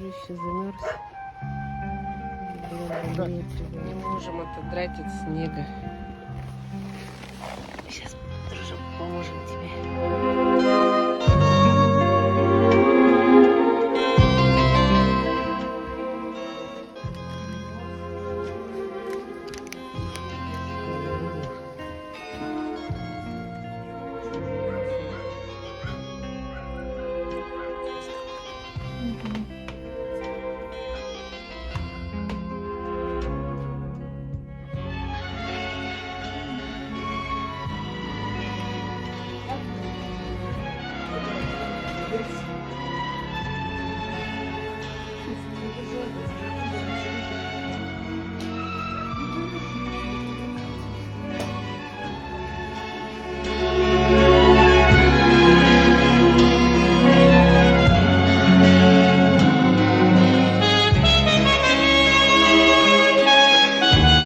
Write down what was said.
еще замерз. Не можем отодрать от снега. Сейчас, дружок, поможем тебе.